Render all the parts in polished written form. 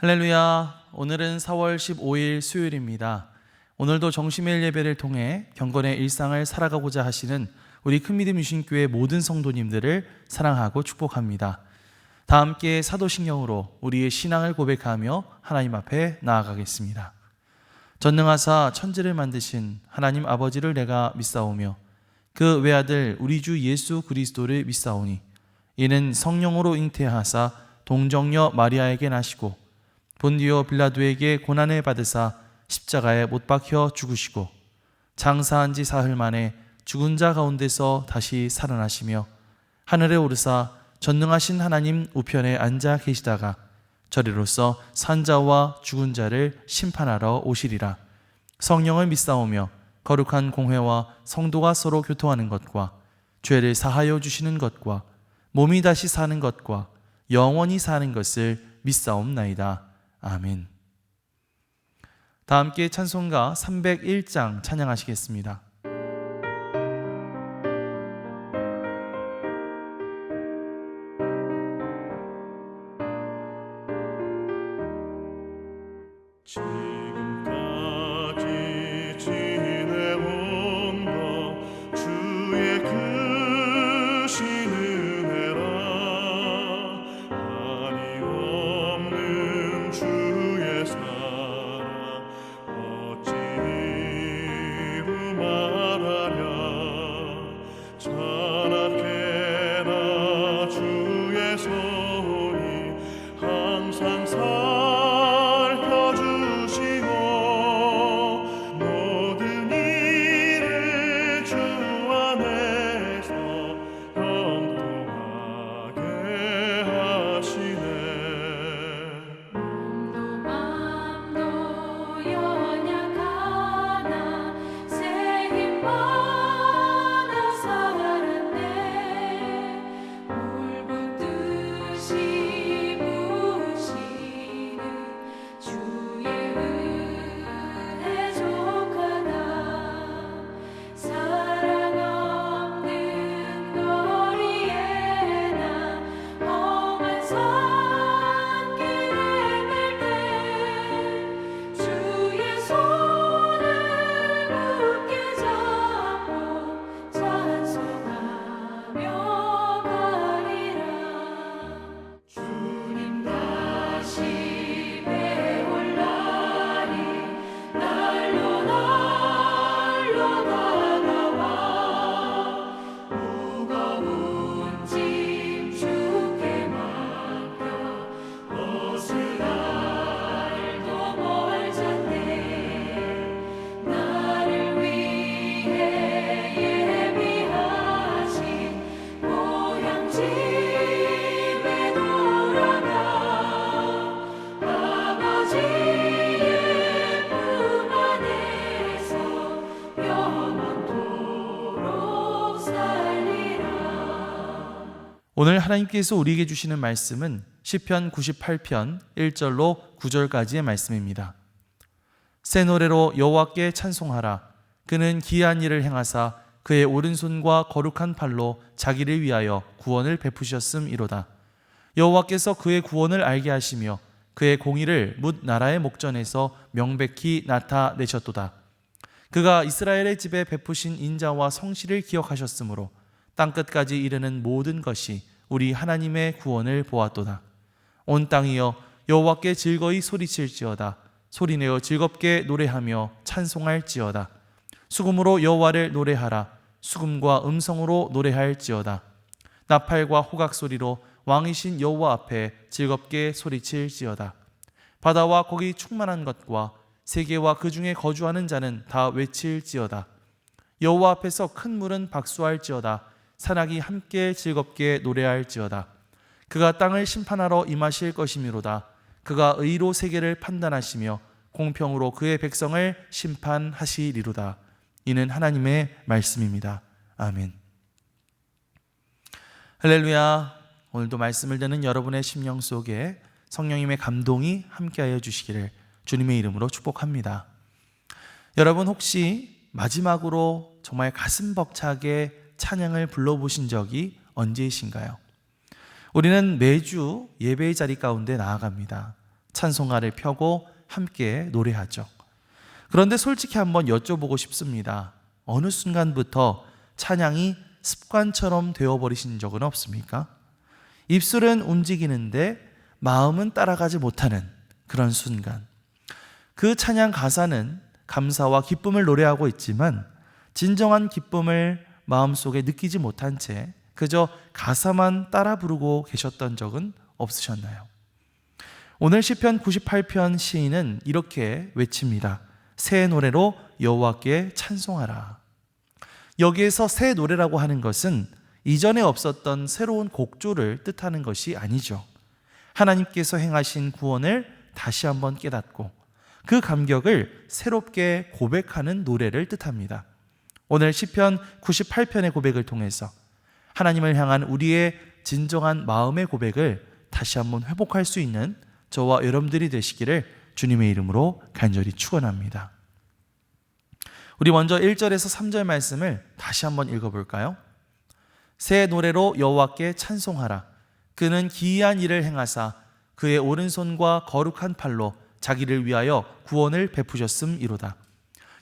할렐루야. 오늘은 4월 15일 수요일입니다. 오늘도 정심일 예배를 통해 경건의 일상을 살아가고자 하시는 우리 큰믿음 유신교회 모든 성도님들을 사랑하고 축복합니다. 다 함께 사도신경으로 우리의 신앙을 고백하며 하나님 앞에 나아가겠습니다. 전능하사 천지를 만드신 하나님 아버지를 내가 믿사오며 그 외아들 우리 주 예수 그리스도를 믿사오니 이는 성령으로 잉태하사 동정녀 마리아에게 나시고 본디오 빌라도에게 고난을 받으사 십자가에 못 박혀 죽으시고 장사한 지 사흘 만에 죽은 자 가운데서 다시 살아나시며 하늘에 오르사 전능하신 하나님 우편에 앉아 계시다가 저리로서 산자와 죽은 자를 심판하러 오시리라. 성령을 믿사오며 거룩한 공회와 성도가 서로 교통하는 것과 죄를 사하여 주시는 것과 몸이 다시 사는 것과 영원히 사는 것을 믿사옵나이다. 아멘. 다 함께 찬송가 301장 찬양하시겠습니다. 지금까지 지내온 것 주의 크신 은혜라. 한이 없는 주의 사랑 어찌 이루 말하랴. 찬악해라 주의 손이 항상 오늘 하나님께서 우리에게 주시는 말씀은 시편 98편 1절로 9절까지의 말씀입니다. 새 노래로 여호와께 찬송하라. 그는 기이한 일을 행하사 그의 오른손과 거룩한 팔로 자기를 위하여 구원을 베푸셨음이로다. 여호와께서 그의 구원을 알게 하시며 그의 공의를 뭇 나라의 목전에서 명백히 나타내셨도다. 그가 이스라엘의 집에 베푸신 인자와 성실을 기억하셨으므로 땅끝까지 이르는 모든 것이 우리 하나님의 구원을 보았도다. 온 땅이여 여호와께 즐거이 소리칠지어다. 소리내어 즐겁게 노래하며 찬송할지어다. 수금으로 여호와를 노래하라. 수금과 음성으로 노래할지어다. 나팔과 호각 소리로 왕이신 여호와 앞에 즐겁게 소리칠지어다. 바다와 거기 충만한 것과 세계와 그 중에 거주하는 자는 다 외칠지어다. 여호와 앞에서 큰 물은 박수할지어다. 산악이 함께 즐겁게 노래할지어다. 그가 땅을 심판하러 임하실 것이미로다. 그가 의로 세계를 판단하시며 공평으로 그의 백성을 심판하시리로다. 이는 하나님의 말씀입니다. 아멘. 할렐루야. 오늘도 말씀을 듣는 여러분의 심령 속에 성령님의 감동이 함께하여 주시기를 주님의 이름으로 축복합니다. 여러분 혹시 마지막으로 정말 가슴 벅차게 찬양을 불러보신 적이 언제이신가요? 우리는 매주 예배의 자리 가운데 나아갑니다. 찬송가를 펴고 함께 노래하죠. 그런데 솔직히 한번 여쭤보고 싶습니다. 어느 순간부터 찬양이 습관처럼 되어버리신 적은 없습니까? 입술은 움직이는데 마음은 따라가지 못하는 그런 순간. 그 찬양 가사는 감사와 기쁨을 노래하고 있지만 진정한 기쁨을 마음속에 느끼지 못한 채 그저 가사만 따라 부르고 계셨던 적은 없으셨나요? 오늘 시편 98편 시인은 이렇게 외칩니다. 새 노래로 여호와께 찬송하라. 여기에서 새 노래라고 하는 것은 이전에 없었던 새로운 곡조를 뜻하는 것이 아니죠. 하나님께서 행하신 구원을 다시 한번 깨닫고 그 감격을 새롭게 고백하는 노래를 뜻합니다. 오늘 시편 98편의 고백을 통해서 하나님을 향한 우리의 진정한 마음의 고백을 다시 한번 회복할 수 있는 저와 여러분들이 되시기를 주님의 이름으로 간절히 축원합니다. 우리 먼저 1절에서 3절 말씀을 다시 한번 읽어볼까요? 새 노래로 여호와께 찬송하라. 그는 기이한 일을 행하사 그의 오른손과 거룩한 팔로 자기를 위하여 구원을 베푸셨음이로다.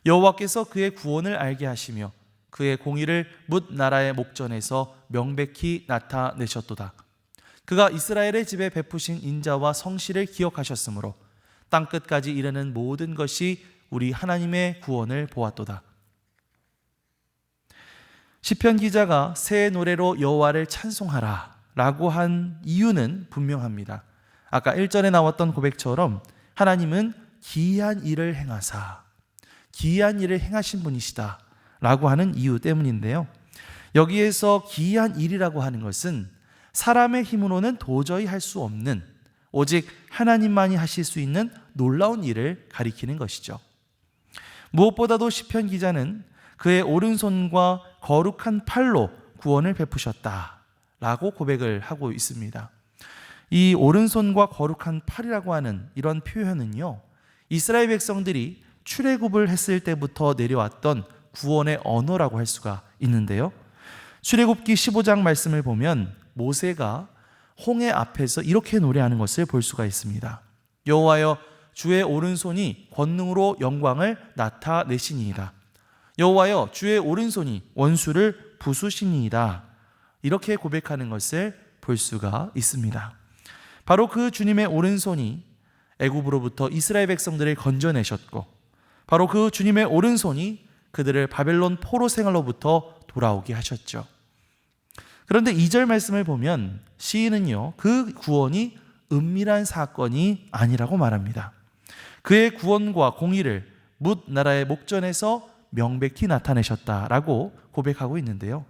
여호와께서 그의 구원을 알게 하시며 그의 공의를 뭇 나라의 목전에서 명백히 나타내셨도다. 그가 이스라엘의 집에 베푸신 인자와 성실을 기억하셨으므로 땅끝까지 이르는 모든 것이 우리 하나님의 구원을 보았도다. 시편 기자가 새 노래로 여호와를 찬송하라 라고 한 이유는 분명합니다. 아까 1절에 나왔던 고백처럼 하나님은 기이한 일을 행하사, 기이한 일을 행하신 분이시다 라고 하는 이유 때문인데요. 여기에서 기이한 일이라고 하는 것은 사람의 힘으로는 도저히 할 수 없는, 오직 하나님만이 하실 수 있는 놀라운 일을 가리키는 것이죠. 무엇보다도 시편 기자는 그의 오른손과 거룩한 팔로 구원을 베푸셨다 라고 고백을 하고 있습니다. 이 오른손과 거룩한 팔이라고 하는 이런 표현은요, 이스라엘 백성들이 출애굽을 했을 때부터 내려왔던 구원의 언어라고 할 수가 있는데요. 출애굽기 15장 말씀을 보면 모세가 홍해 앞에서 이렇게 노래하는 것을 볼 수가 있습니다. 여호와여, 주의 오른손이 권능으로 영광을 나타내시니이다. 여호와여, 주의 오른손이 원수를 부수시니이다. 이렇게 고백하는 것을 볼 수가 있습니다. 바로 그 주님의 오른손이 애굽으로부터 이스라엘 백성들을 건져내셨고, 바로 그 주님의 오른손이 그들을 바벨론 포로 생활로부터 돌아오게 하셨죠. 그런데 2절 말씀을 보면 시인은요, 그 구원이 은밀한 사건이 아니라고 말합니다. 그의 구원과 공의를 뭇 나라의 목전에서 명백히 나타내셨다라고 고백하고 있는데요.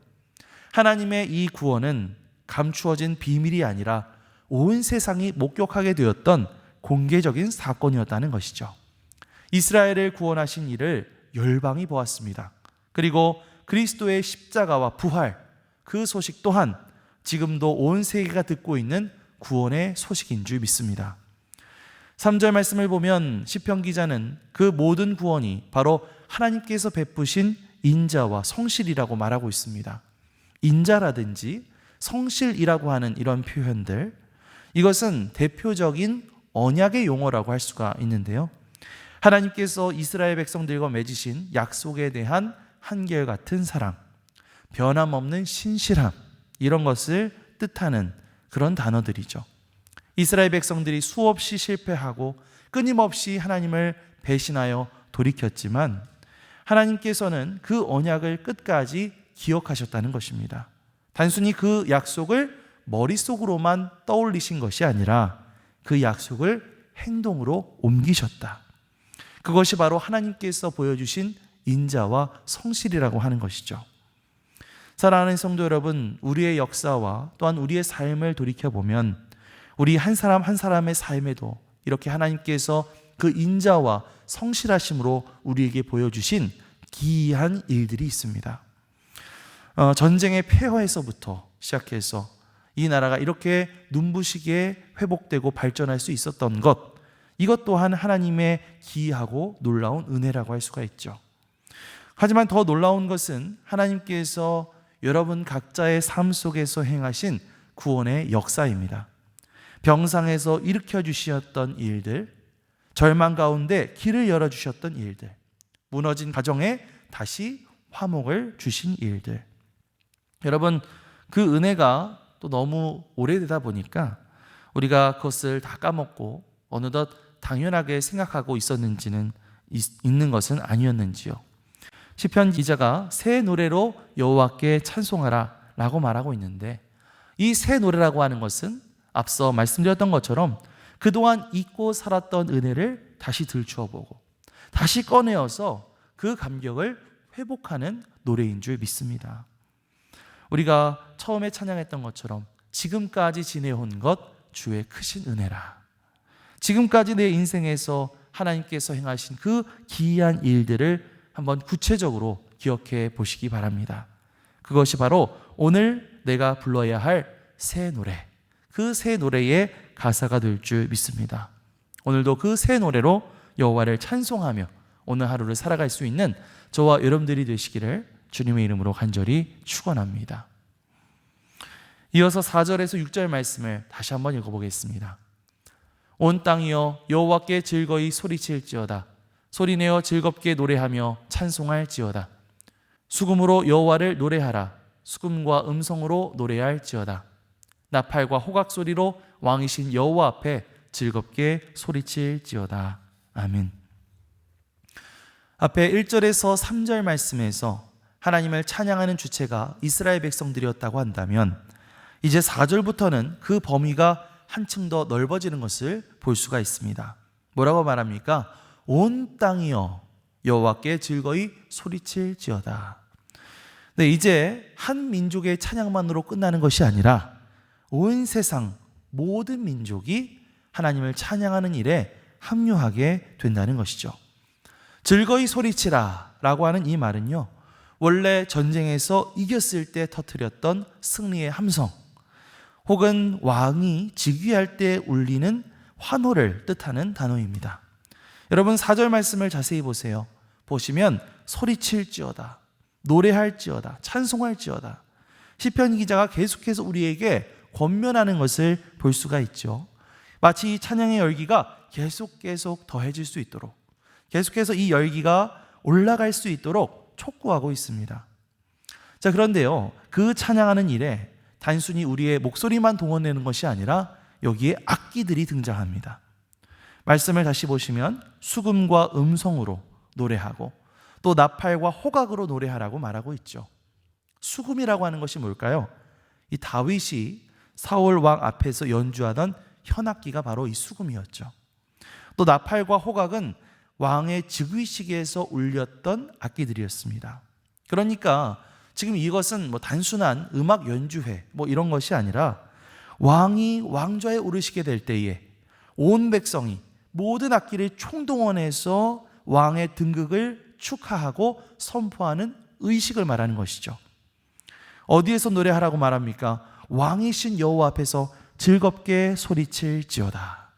하나님의 이 구원은 감추어진 비밀이 아니라 온 세상이 목격하게 되었던 공개적인 사건이었다는 것이죠. 이스라엘을 구원하신 이를 열방이 보았습니다. 그리고 그리스도의 십자가와 부활, 그 소식 또한 지금도 온 세계가 듣고 있는 구원의 소식인 줄 믿습니다. 3절 말씀을 보면 시편 기자는 그 모든 구원이 바로 하나님께서 베푸신 인자와 성실이라고 말하고 있습니다. 인자라든지 성실이라고 하는 이런 표현들, 이것은 대표적인 언약의 용어라고 할 수가 있는데요. 하나님께서 이스라엘 백성들과 맺으신 약속에 대한 한결같은 사랑, 변함없는 신실함, 이런 것을 뜻하는 그런 단어들이죠. 이스라엘 백성들이 수없이 실패하고 끊임없이 하나님을 배신하여 돌이켰지만 하나님께서는 그 언약을 끝까지 기억하셨다는 것입니다. 단순히 그 약속을 머릿속으로만 떠올리신 것이 아니라 그 약속을 행동으로 옮기셨다. 그것이 바로 하나님께서 보여주신 인자와 성실이라고 하는 것이죠. 사랑하는 성도 여러분, 우리의 역사와 또한 우리의 삶을 돌이켜보면 우리 한 사람 한 사람의 삶에도 이렇게 하나님께서 그 인자와 성실하심으로 우리에게 보여주신 기이한 일들이 있습니다. 전쟁의 폐허에서부터 시작해서 이 나라가 이렇게 눈부시게 회복되고 발전할 수 있었던 것, 이것 또한 하나님의 기이하고 놀라운 은혜라고 할 수가 있죠. 하지만 더 놀라운 것은 하나님께서 여러분 각자의 삶 속에서 행하신 구원의 역사입니다. 병상에서 일으켜 주셨던 일들, 절망 가운데 길을 열어주셨던 일들, 무너진 가정에 다시 화목을 주신 일들. 여러분, 그 은혜가 또 너무 오래되다 보니까 우리가 그것을 다 까먹고 어느덧 당연하게 생각하고 있었는지는 있는 것은 아니었는지요. 시편 기자가 새 노래로 여호와께 찬송하라 라고 말하고 있는데, 이 새 노래라고 하는 것은 앞서 말씀드렸던 것처럼 그동안 잊고 살았던 은혜를 다시 들추어보고 다시 꺼내어서 그 감격을 회복하는 노래인 줄 믿습니다. 우리가 처음에 찬양했던 것처럼 지금까지 지내온 것 주의 크신 은혜라. 지금까지 내 인생에서 하나님께서 행하신 그 기이한 일들을 한번 구체적으로 기억해 보시기 바랍니다. 그것이 바로 오늘 내가 불러야 할 새 노래, 그 새 노래의 가사가 될 줄 믿습니다. 오늘도 그 새 노래로 여호와를 찬송하며 오늘 하루를 살아갈 수 있는 저와 여러분들이 되시기를 주님의 이름으로 간절히 축원합니다. 이어서 4절에서 6절 말씀을 다시 한번 읽어보겠습니다. 온 땅이여 여호와께 즐거이 소리칠지어다. 소리내어 즐겁게 노래하며 찬송할지어다. 수금으로 여호와를 노래하라. 수금과 음성으로 노래할지어다. 나팔과 호각 소리로 왕이신 여호와 앞에 즐겁게 소리칠지어다. 아멘. 앞에 1절에서 3절 말씀에서 하나님을 찬양하는 주체가 이스라엘 백성들이었다고 한다면, 이제 4절부터는 그 범위가 한층 더 넓어지는 것을 볼 수가 있습니다. 뭐라고 말합니까? 온 땅이여 여호와께 즐거이 소리칠지어다. 네, 이제 한 민족의 찬양만으로 끝나는 것이 아니라 온 세상 모든 민족이 하나님을 찬양하는 일에 합류하게 된다는 것이죠. 즐거이 소리치라 라고 하는 이 말은요, 원래 전쟁에서 이겼을 때 터뜨렸던 승리의 함성, 혹은 왕이 즉위할 때 울리는 환호를 뜻하는 단어입니다. 여러분 4절 말씀을 자세히 보세요. 보시면 소리칠지어다, 노래할지어다, 찬송할지어다. 시편 기자가 계속해서 우리에게 권면하는 것을 볼 수가 있죠. 마치 이 찬양의 열기가 계속 더해질 수 있도록, 계속해서 이 열기가 올라갈 수 있도록 촉구하고 있습니다. 자, 그런데요, 그 찬양하는 일에 단순히 우리의 목소리만 동원되는 것이 아니라 여기에 악기들이 등장합니다. 말씀을 다시 보시면 수금과 음성으로 노래하고 또 나팔과 호각으로 노래하라고 말하고 있죠. 수금이라고 하는 것이 뭘까요? 이 다윗이 사울 왕 앞에서 연주하던 현악기가 바로 이 수금이었죠. 또 나팔과 호각은 왕의 즉위식에서 울렸던 악기들이었습니다. 그러니까 지금 이것은 단순한 음악 연주회 이런 것이 아니라 왕이 왕좌에 오르시게 될 때에 온 백성이 모든 악기를 총동원해서 왕의 등극을 축하하고 선포하는 의식을 말하는 것이죠. 어디에서 노래하라고 말합니까? 왕이신 여호와 앞에서 즐겁게 소리칠지어다.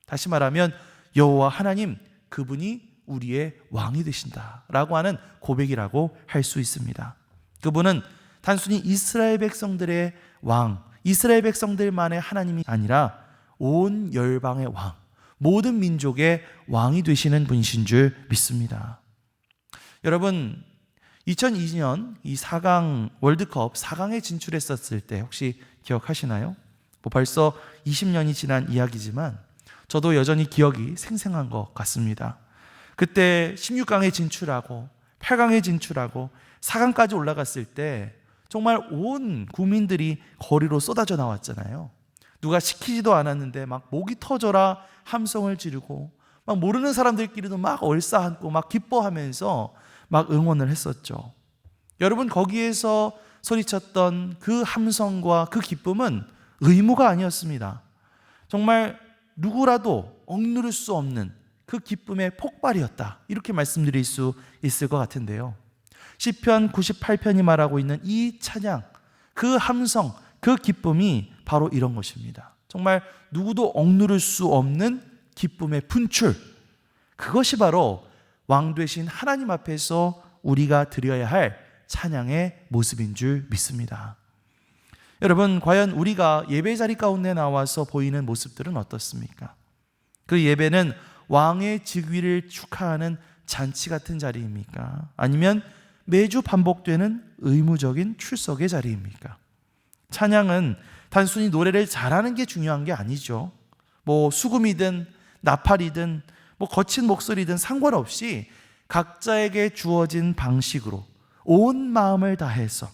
다시 말하면 여호와 하나님, 그분이 우리의 왕이 되신다라고 하는 고백이라고 할 수 있습니다. 그분은 단순히 이스라엘 백성들의 왕, 이스라엘 백성들만의 하나님이 아니라 온 열방의 왕, 모든 민족의 왕이 되시는 분이신 줄 믿습니다. 여러분, 2002년 이 4강 월드컵 4강에 진출했었을 때 혹시 기억하시나요? 벌써 20년이 지난 이야기지만 저도 여전히 기억이 생생한 것 같습니다. 그때 16강에 진출하고 8강에 진출하고 4강까지 올라갔을 때 정말 온 국민들이 거리로 쏟아져 나왔잖아요. 누가 시키지도 않았는데 막 목이 터져라 함성을 지르고 막 모르는 사람들끼리도 막 얼싸안고 막 기뻐하면서 막 응원을 했었죠. 여러분, 거기에서 소리쳤던 그 함성과 그 기쁨은 의무가 아니었습니다. 정말 누구라도 억누를 수 없는 그 기쁨의 폭발이었다, 이렇게 말씀드릴 수 있을 것 같은데요. 시편 98편이 말하고 있는 이 찬양, 그 함성, 그 기쁨이 바로 이런 것입니다. 정말 누구도 억누를 수 없는 기쁨의 분출, 그것이 바로 왕 되신 하나님 앞에서 우리가 드려야 할 찬양의 모습인 줄 믿습니다. 여러분, 과연 우리가 예배 자리 가운데 나와서 보이는 모습들은 어떻습니까? 그 예배는 왕의 즉위를 축하하는 잔치 같은 자리입니까? 아니면 매주 반복되는 의무적인 출석의 자리입니까? 찬양은 단순히 노래를 잘하는 게 중요한 게 아니죠. 수금이든 나팔이든 거친 목소리든 상관없이 각자에게 주어진 방식으로 온 마음을 다해서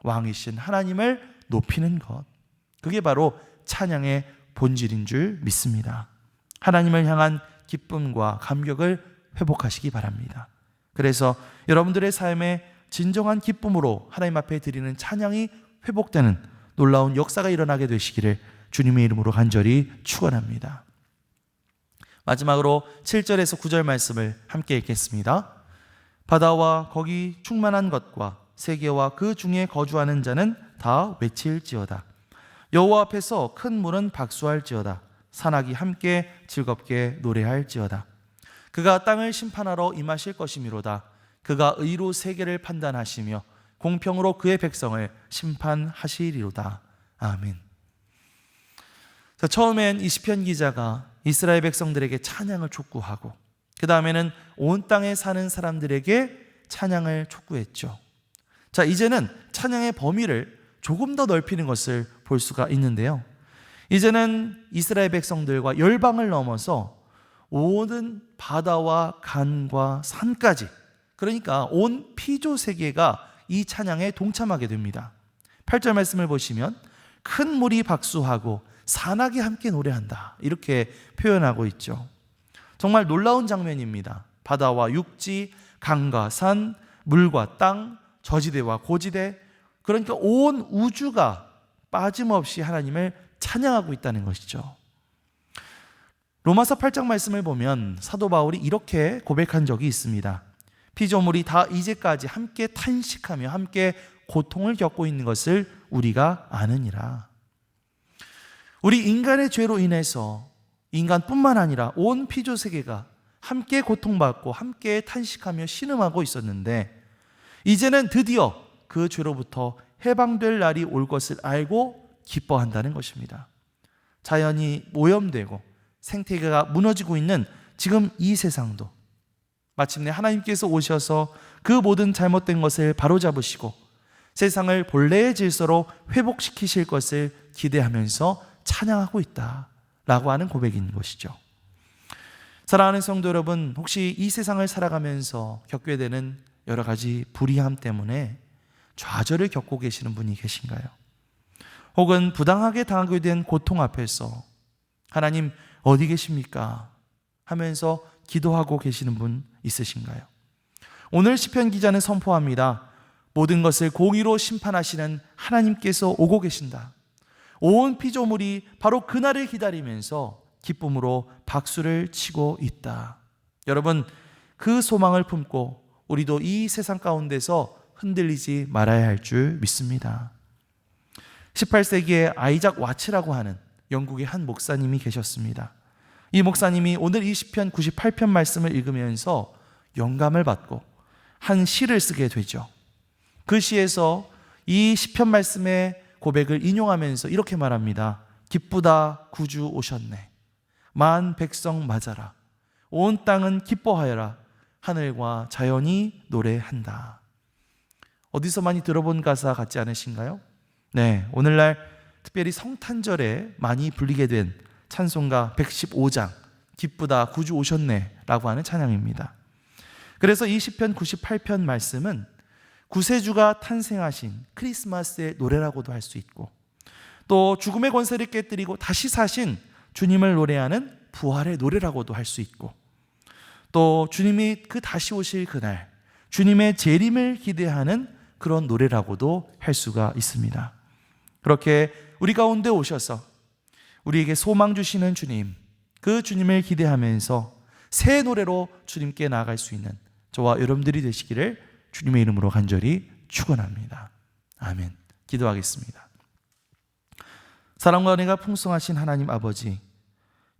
왕이신 하나님을 높이는 것, 그게 바로 찬양의 본질인 줄 믿습니다. 하나님을 향한 기쁨과 감격을 회복하시기 바랍니다. 그래서 여러분들의 삶에 진정한 기쁨으로 하나님 앞에 드리는 찬양이 회복되는 놀라운 역사가 일어나게 되시기를 주님의 이름으로 간절히 축원합니다. 마지막으로 7절에서 9절 말씀을 함께 읽겠습니다. 바다와 거기 충만한 것과 세계와 그 중에 거주하는 자는 다 외칠지어다. 여호와 앞에서 큰 물은 박수할지어다. 산악이 함께 즐겁게 노래할지어다. 그가 땅을 심판하러 임하실 것이미로다. 그가 의로 세계를 판단하시며 공평으로 그의 백성을 심판하시리로다. 아멘. 자, 처음엔 이 시편 기자가 이스라엘 백성들에게 찬양을 촉구하고, 그 다음에는 온 땅에 사는 사람들에게 찬양을 촉구했죠. 자, 이제는 찬양의 범위를 조금 더 넓히는 것을 볼 수가 있는데요. 이제는 이스라엘 백성들과 열방을 넘어서 온 바다와 간과 산까지, 그러니까 온 피조 세계가 이 찬양에 동참하게 됩니다. 8절 말씀을 보시면 큰 물이 박수하고 산악이 함께 노래한다, 이렇게 표현하고 있죠. 정말 놀라운 장면입니다. 바다와 육지, 강과 산, 물과 땅, 저지대와 고지대, 그러니까 온 우주가 빠짐없이 하나님을 찬양하고 있다는 것이죠. 로마서 8장 말씀을 보면 사도 바울이 이렇게 고백한 적이 있습니다. 피조물이 다 이제까지 함께 탄식하며 함께 고통을 겪고 있는 것을 우리가 아느니라. 우리 인간의 죄로 인해서 인간뿐만 아니라 온 피조 세계가 함께 고통받고 함께 탄식하며 신음하고 있었는데, 이제는 드디어 그 죄로부터 해방될 날이 올 것을 알고 기뻐한다는 것입니다. 자연이 오염되고 생태계가 무너지고 있는 지금 이 세상도 마침내 하나님께서 오셔서 그 모든 잘못된 것을 바로잡으시고 세상을 본래의 질서로 회복시키실 것을 기대하면서 찬양하고 있다라고 하는 고백인 것이죠. 사랑하는 성도 여러분, 혹시 이 세상을 살아가면서 겪게 되는 여러 가지 불의함 때문에 좌절을 겪고 계시는 분이 계신가요? 혹은 부당하게 당하게 된 고통 앞에서 하나님 어디 계십니까? 하면서 기도하고 계시는 분 있으신가요? 오늘 시편 기자는 선포합니다. 모든 것을 공의로 심판하시는 하나님께서 오고 계신다. 온 피조물이 바로 그날을 기다리면서 기쁨으로 박수를 치고 있다. 여러분, 그 소망을 품고 우리도 이 세상 가운데서 흔들리지 말아야 할 줄 믿습니다. 18세기에 아이작 와츠라고 하는 영국의 한 목사님이 계셨습니다. 이 목사님이 오늘 이 시편 98편 말씀을 읽으면서 영감을 받고 한 시를 쓰게 되죠. 그 시에서 이 시편 말씀의 고백을 인용하면서 이렇게 말합니다. 기쁘다 구주 오셨네. 만 백성 맞아라. 온 땅은 기뻐하여라. 하늘과 자연이 노래한다. 어디서 많이 들어본 가사 같지 않으신가요? 네, 오늘날 특별히 성탄절에 많이 불리게 된 찬송가 115장 기쁘다 구주 오셨네 라고 하는 찬양입니다. 그래서 이 시편 98편 말씀은 구세주가 탄생하신 크리스마스의 노래라고도 할 수 있고, 또 죽음의 권세를 깨뜨리고 다시 사신 주님을 노래하는 부활의 노래라고도 할 수 있고, 또 주님이 그 다시 오실 그날 주님의 재림을 기대하는 그런 노래라고도 할 수가 있습니다. 그렇게 우리 가운데 오셔서 우리에게 소망 주시는 주님, 그 주님을 기대하면서 새 노래로 주님께 나아갈 수 있는 저와 여러분들이 되시기를 주님의 이름으로 간절히 축원합니다. 아멘. 기도하겠습니다. 사랑과 은혜가 풍성하신 하나님 아버지,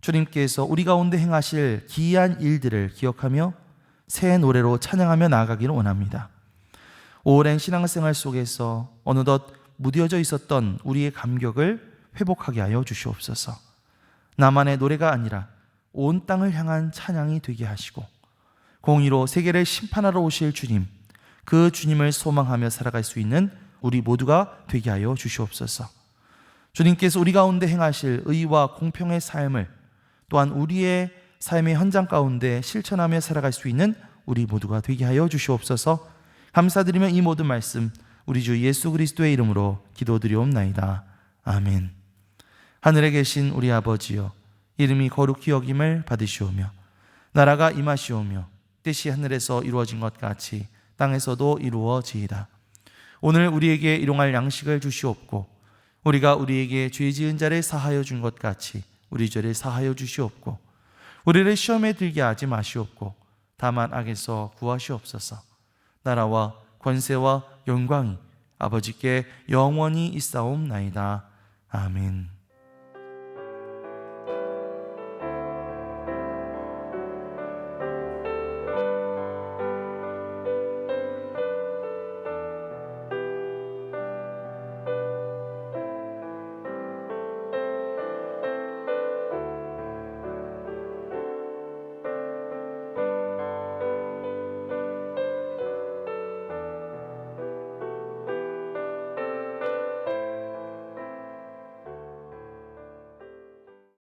주님께서 우리 가운데 행하실 기이한 일들을 기억하며 새 노래로 찬양하며 나아가기를 원합니다. 오랜 신앙생활 속에서 어느덧 무뎌져 있었던 우리의 감격을 회복하게 하여 주시옵소서. 나만의 노래가 아니라 온 땅을 향한 찬양이 되게 하시고 공의로 세계를 심판하러 오실 주님, 그 주님을 소망하며 살아갈 수 있는 우리 모두가 되게 하여 주시옵소서. 주님께서 우리 가운데 행하실 의와 공평의 삶을 또한 우리의 삶의 현장 가운데 실천하며 살아갈 수 있는 우리 모두가 되게 하여 주시옵소서. 감사드리며 이 모든 말씀 우리 주 예수 그리스도의 이름으로 기도드리옵나이다. 아멘. 하늘에 계신 우리 아버지여, 이름이 거룩히 여김을 받으시오며 나라가 임하시오며 뜻이 하늘에서 이루어진 것 같이 땅에서도 이루어지이다. 오늘 우리에게 일용할 양식을 주시옵고 우리가 우리에게 죄 지은 자를 사하여 준 것 같이 우리 죄를 사하여 주시옵고 우리를 시험에 들게 하지 마시옵고 다만 악에서 구하시옵소서. 나라와 권세와 영광이 아버지께 영원히 있사옵나이다. 아멘.